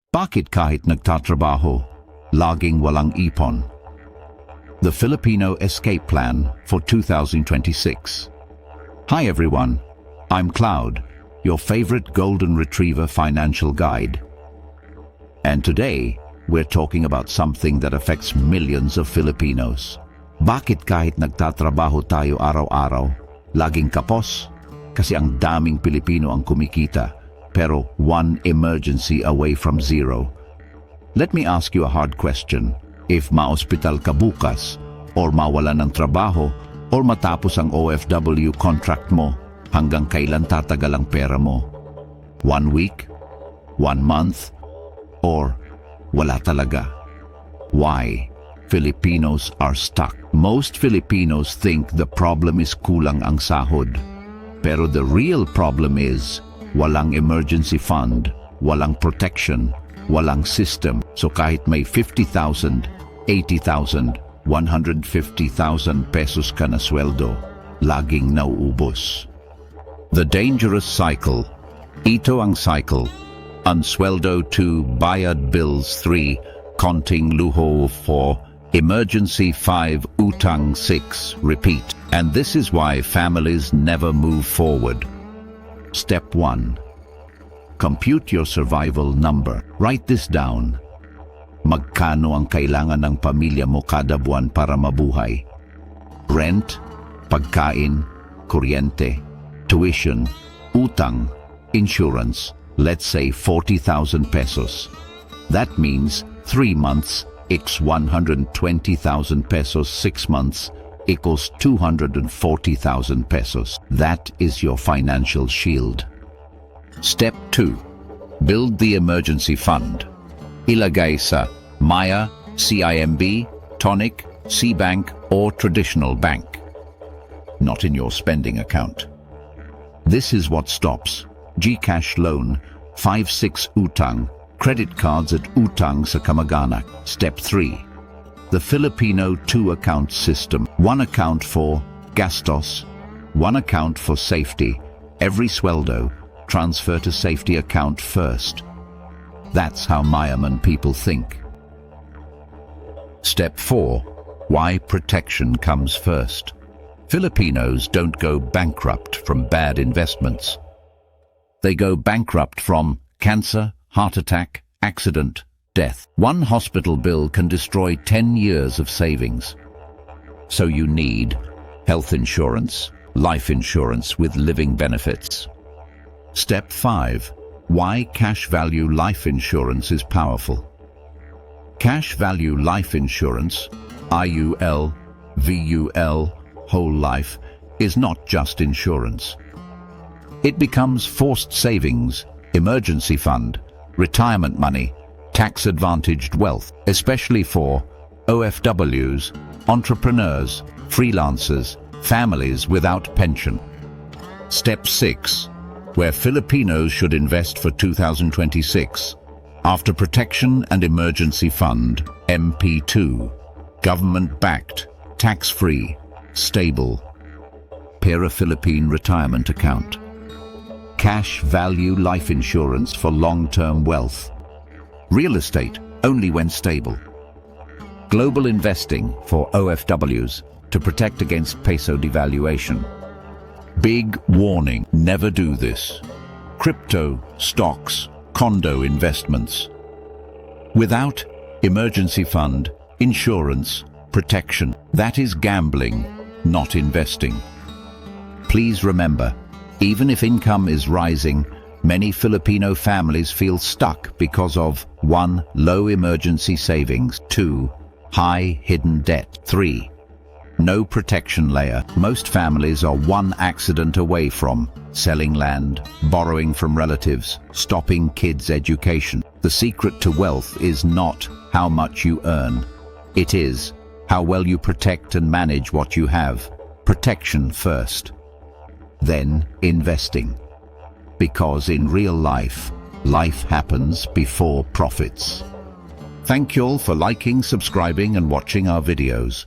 Bakit kahit nagtatrabaho, laging walang ipon? The Filipino Escape Plan for 2026. Hi everyone, I'm Cloud, your favorite golden retriever financial guide. And today, we're talking about something that affects millions of Filipinos. Bakit kahit nagtatrabaho tayo araw-araw, laging kapos? Kasi ang daming Pilipino ang kumikita, pero one emergency away from zero. Let me ask you a hard question. If ma-hospital ka bukas, or mawala ng trabaho, or matapos ang OFW contract mo, hanggang kailan tatagal ang pera mo? 1 week? 1 month? Or wala talaga? Why? Filipinos are stuck. Most Filipinos think the problem is kulang ang sahod. Pero the real problem is walang emergency fund, walang protection, walang system. So kahit may 50,000, 80,000, 150,000 pesos ka na sweldo, laging nauubos. The dangerous cycle. Ito ang cycle. Unsweldo 2, bayad bills 3, konting luho 4, emergency 5, utang 6, repeat. And this is why families never move forward. Step 1. Compute your survival number. Write this down. Magkano ang kailangan ng pamilya mo kada buwan para mabuhay? Rent, pagkain, kuryente, tuition, utang, insurance. Let's say 40,000 pesos. That means 3 months equals 120,000 pesos, 6 months equals 240,000 pesos. That is your financial shield. Step 2. Build the emergency fund. Ilagay sa Maya, CIMB, Tonic, C-Bank, or traditional bank. Not in your spending account. This is what stops GCash loan, 5-6 utang, credit cards at utang sa kamag-anak. Step 3. The Filipino 2-account system. 1 account for gastos, 1 account for safety. Every sweldo, transfer to safety account first. That's how Mayaman people think. Step 4. Why protection comes first. Filipinos don't go bankrupt from bad investments. They go bankrupt from cancer, heart attack, accident, death. 1 hospital bill can destroy 10 years of savings. So you need health insurance, life insurance with living benefits. Step 5. Why cash value life insurance is powerful. Cash value life insurance, IUL, VUL, whole life, is not just insurance. It becomes forced savings, emergency fund, retirement money, tax-advantaged wealth, especially for OFWs, entrepreneurs, freelancers, families without pension. Step 6. Where Filipinos should invest for 2026. After Protection and Emergency Fund, MP2. Government-backed, tax-free, stable. PERA Philippine Retirement Account. Cash value life insurance for long-term wealth. Real estate only when stable. Global investing for OFWs to protect against peso devaluation. Big warning, never do this. Crypto, stocks, condo investments. Without emergency fund, insurance, protection, that is gambling, not investing. Please remember, even if income is rising, many Filipino families feel stuck because of 1. Low emergency savings, 2. High hidden debt, 3. No protection layer. Most families are 1 accident away from selling land, borrowing from relatives, stopping kids' education. The secret to wealth is not how much you earn. It is how well you protect and manage what you have. Protection first, then investing. Because in real life, life happens before profits. Thank you all for liking, subscribing and watching our videos.